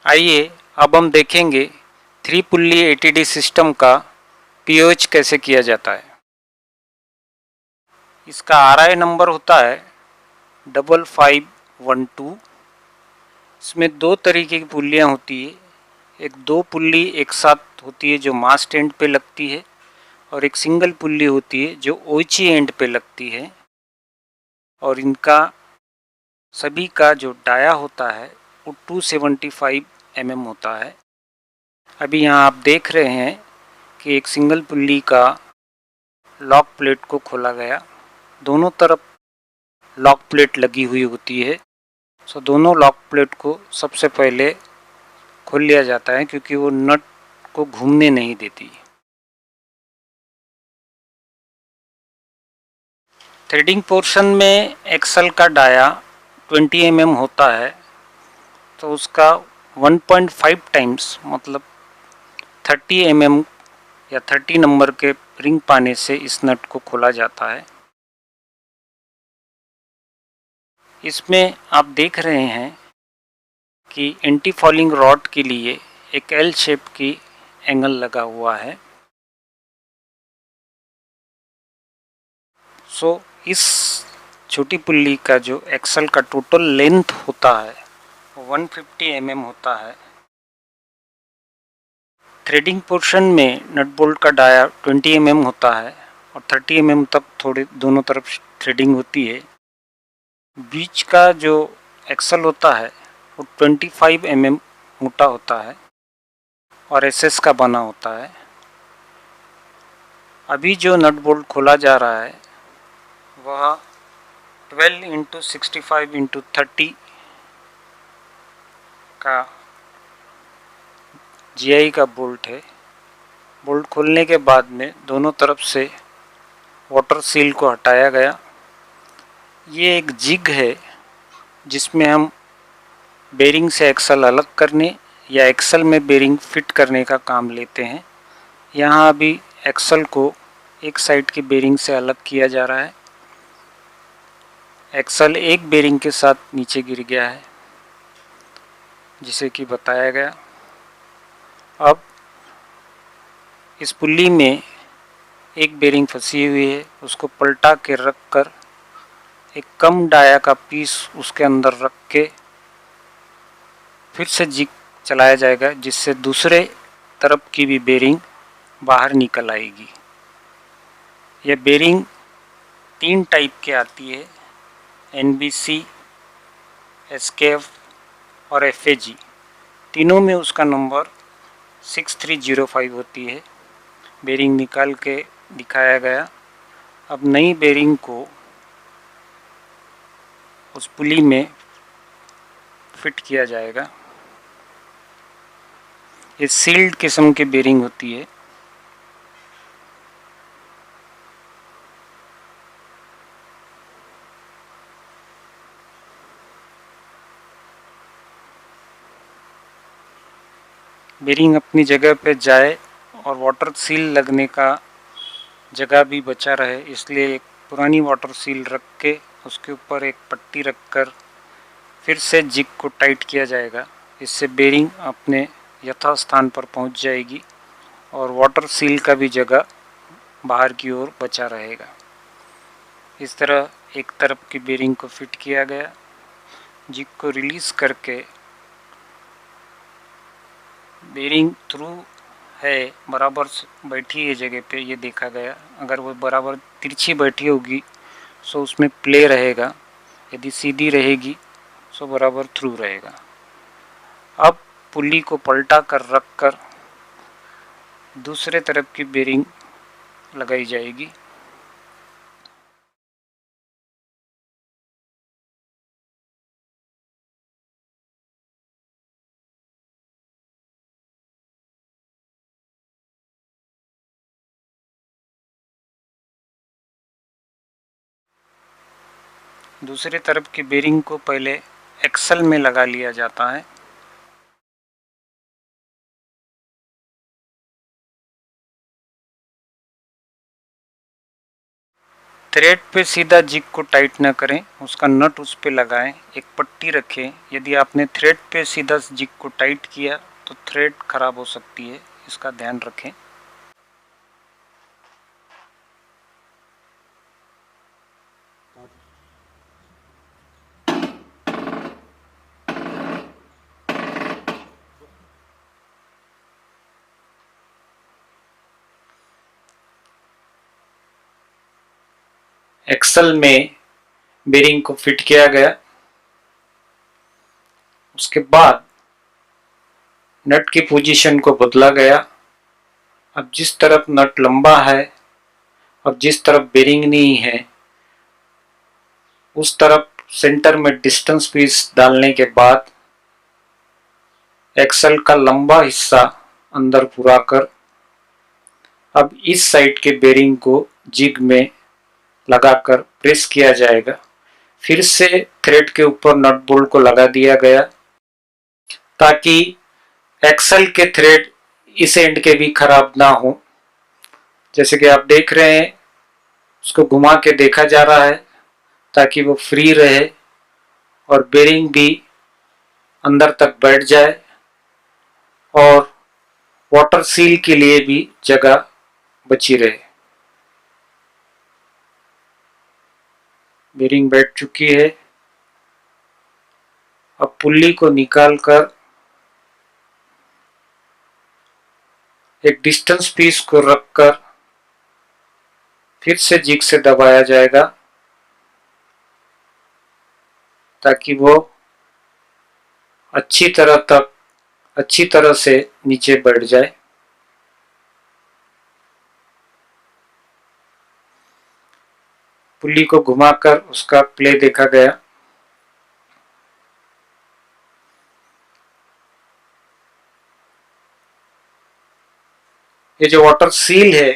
आइए अब हम देखेंगे 3 पुल्ली एटीडी सिस्टम का पीओएच कैसे किया जाता है। इसका आरआई नंबर होता है 5512। इसमें दो तरीके की पुल्लियाँ होती है। एक दो पुल्ली एक साथ होती है जो मास्ट एंड पे लगती है, और एक सिंगल पुल्ली होती है जो ओइची एंड पे लगती है। और इनका सभी का जो डाया होता है वो 275 mm होता है। अभी यहाँ आप देख रहे हैं कि एक सिंगल पुल्ली का लॉक प्लेट को खोला गया। दोनों तरफ लॉक प्लेट लगी हुई होती है। सो दोनों लॉक प्लेट को सबसे पहले खोल लिया जाता है क्योंकि वो नट को घूमने नहीं देती। थ्रेडिंग पोर्शन में एक्सल का डाया 20 mm होता है, तो उसका 1.5 टाइम्स मतलब 30 mm या 30 नंबर के रिंग पाने से इस नट को खोला जाता है। इसमें आप देख रहे हैं कि एंटी फॉलिंग रॉड के लिए एक एल शेप की एंगल लगा हुआ है। सो इस छोटी पुल्ली का जो एक्सल का टोटल लेंथ होता है वो 150 mm होता है। थ्रेडिंग पोर्शन में नट बोल्ट का डाया 20 mm होता है और 30 mm तक थोड़ी दोनों तरफ थ्रेडिंग होती है। बीच का जो एक्सल होता है वो 25 mm मोटा होता है और एसएस का बना होता है। अभी जो नट बोल्ट खोला जा रहा है वह 12x65x30 का जीआई का बोल्ट है। बोल्ट खोलने के बाद में दोनों तरफ से वाटर सील को हटाया गया। ये एक जिग है जिसमें हम बेरिंग से एक्सल अलग करने या एक्सल में बेरिंग फिट करने का काम लेते हैं। यहाँ अभी एक्सल को एक साइड की बेरिंग से अलग किया जा रहा है। एक्सल एक बेरिंग के साथ नीचे गिर गया है जिसे कि बताया गया। अब इस पुल्ली में एक बेरिंग फंसी हुई है, उसको पलटा के रख कर एक कम डाया का पीस उसके अंदर रख के फिर से जिग चलाया जाएगा, जिससे दूसरे तरफ की भी बेरिंग बाहर निकल आएगी। यह बेरिंग 3 टाइप के आती है, NBC, SKF और FAG। तीनों में उसका नंबर 6305 होती है। बेरिंग निकाल के दिखाया गया। अब नई बेरिंग को उस पुली में फिट किया जाएगा। ये सील्ड किस्म की बेरिंग होती है। बेरिंग अपनी जगह पे जाए और वाटर सील लगने का जगह भी बचा रहे, इसलिए एक पुरानी वाटर सील रख के उसके ऊपर एक पट्टी रखकर फिर से जिग को टाइट किया जाएगा। इससे बेरिंग अपने यथास्थान पर पहुंच जाएगी और वाटर सील का भी जगह बाहर की ओर बचा रहेगा। इस तरह एक तरफ की बेरिंग को फिट किया गया। जिग को रिलीज़ करके बेरिंग थ्रू है बराबर बैठी है जगह पे, ये देखा गया। अगर वो बराबर तिरछी बैठी होगी तो उसमें प्ले रहेगा, यदि सीधी रहेगी तो बराबर थ्रू रहेगा। अब पुल्ली को पलटा कर रख कर दूसरे तरफ की बेरिंग लगाई जाएगी। दूसरे तरफ की बेरिंग को पहले एक्सल में लगा लिया जाता है। थ्रेड पे सीधा जिग को टाइट ना करें, उसका नट उस पे लगाएं, एक पट्टी रखें। यदि आपने थ्रेड पे सीधा जिग को टाइट किया तो थ्रेड खराब हो सकती है, इसका ध्यान रखें। एक्सल में बेरिंग को फिट किया गया। उसके बाद नट की पोजीशन को बदला गया। अब जिस तरफ नट लंबा है और जिस तरफ बेरिंग नहीं है, उस तरफ सेंटर में डिस्टेंस पीस डालने के बाद एक्सल का लंबा हिस्सा अंदर पूरा कर अब इस साइड के बेरिंग को जिग में लगाकर प्रेस किया जाएगा। फिर से थ्रेड के ऊपर नट बोल्ट को लगा दिया गया ताकि एक्सल के थ्रेड इस एंड के भी खराब ना हो। जैसे कि आप देख रहे हैं, उसको घुमा के देखा जा रहा है ताकि वो फ्री रहे और बेरिंग भी अंदर तक बैठ जाए और वाटर सील के लिए भी जगह बची रहे। बेरिंग बैठ चुकी है। अब पुल्ली को निकालकर एक डिस्टेंस पीस को रखकर फिर से जिग से दबाया जाएगा ताकि वो अच्छी तरह से नीचे बैठ जाए। पुल्ली को घुमाकर उसका प्ले देखा गया। ये जो वाटर सील है,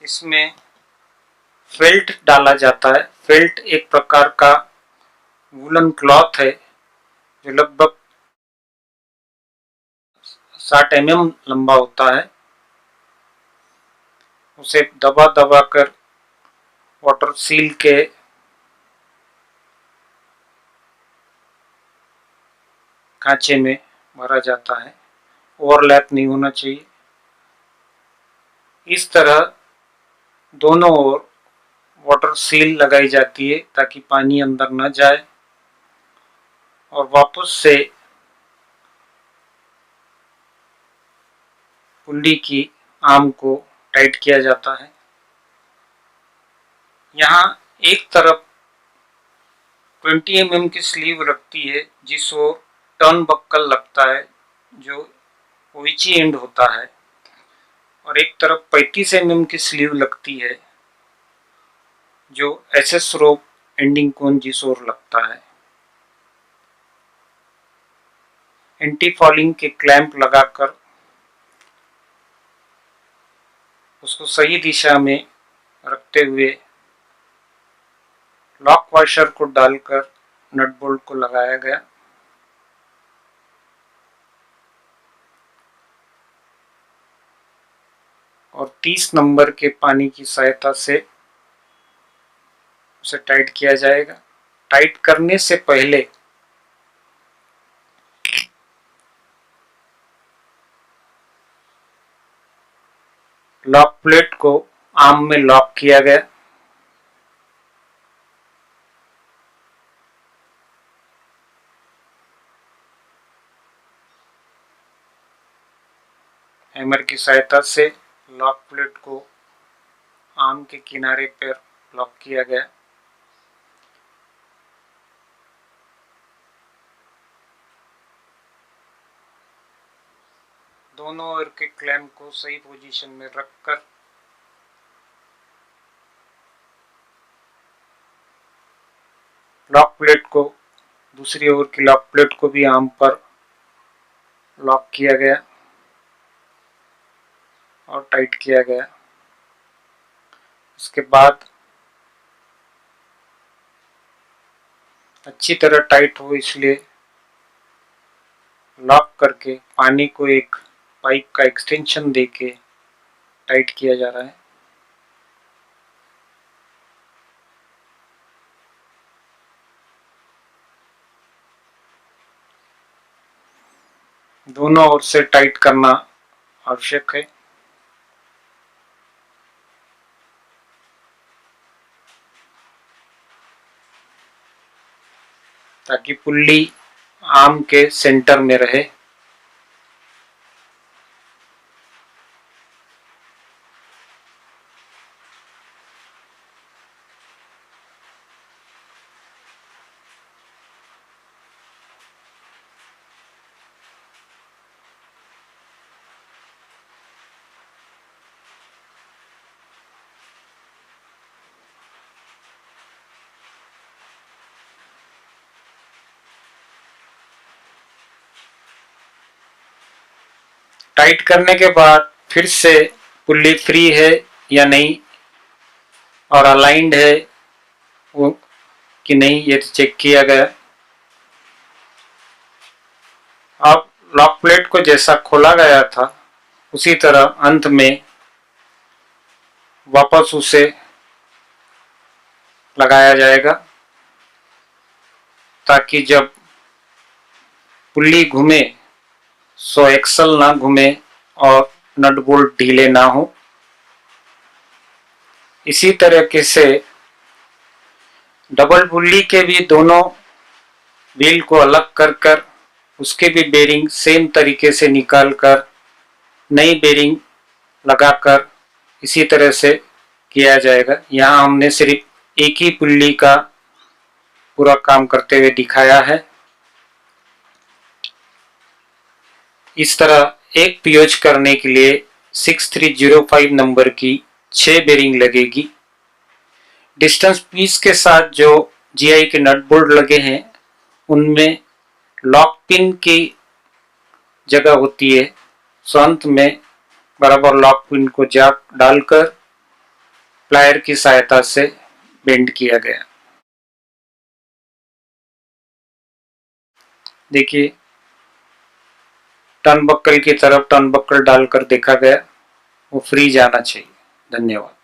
इसमें फेल्ट डाला जाता है। फेल्ट एक प्रकार का वूलन क्लॉथ है जो लगभग 60 mm लंबा होता है। उसे दबा दबा कर वाटर सील के खांचे में भरा जाता है। ओवरलैप नहीं होना चाहिए। इस तरह दोनों ओर वाटर सील लगाई जाती है ताकि पानी अंदर न जाए और वापस से पुल्ली की आर्म को टाइट किया जाता है। यहाँ एक तरफ 20 mm की स्लीव लगती है जिस ओर टर्न बक्कल लगता है जो ओइची एंड होता है, और एक तरफ 35 mm की स्लीव लगती है जो एसएस रोप एंडिंग कोन जिस ओर लगता है। एंटी फॉलिंग के क्लैंप लगाकर उसको सही दिशा में रखते हुए लॉक वॉशर को डालकर नट बोल्ट को लगाया गया। और 30 नंबर के पानी की सहायता से उसे टाइट किया जाएगा। टाइट करने से पहले लॉक प्लेट को आर्म में लॉक किया गया। हैमर की सहायता से लॉक प्लेट को आर्म के किनारे पर लॉक किया गया। दोनों ओर के क्लैंप को सही पोजीशन में रखकर लॉक प्लेट को, दूसरी ओर की लॉक प्लेट को भी आर्म पर लॉक किया गया और टाइट किया गया। इसके बाद अच्छी तरह टाइट हो इसलिए लॉक करके पानी को एक पाइप का एक्सटेंशन देके टाइट किया जा रहा है। दोनों ओर से टाइट करना आवश्यक है। ताकि पुल्ली आर्म के सेंटर में रहे। टाइट करने के बाद फिर से पुल्ली फ्री है या नहीं और अलाइंड है वो कि नहीं, ये चेक किया गया। अब लॉक प्लेट को जैसा खोला गया था उसी तरह अंत में वापस उसे लगाया जाएगा, ताकि जब पुल्ली घूमे सो एक्सल ना घूमे और नट बोल्ट ढीले ना हो। इसी तरीके से डबल पुल्ली के भी दोनों व्हील को अलग कर उसके भी बेरिंग सेम तरीके से निकाल कर नई बेरिंग लगाकर इसी तरह से किया जाएगा। यहाँ हमने सिर्फ एक ही पुल्ली का पूरा काम करते हुए दिखाया है। इस तरह एक पीओच करने के लिए 6305 नंबर की 6 बेरिंग लगेगी। डिस्टेंस पीस के साथ जो जीआई के नट बोल्ट लगे हैं उनमें लॉक पिन की जगह होती है, सो अंत में बराबर लॉक पिन को डालकर प्लायर की सहायता से बेंड किया गया। देखिए टर्नबक्कल की तरफ टर्नबक्कल डालकर देखा गया, वो फ्री जाना चाहिए। धन्यवाद।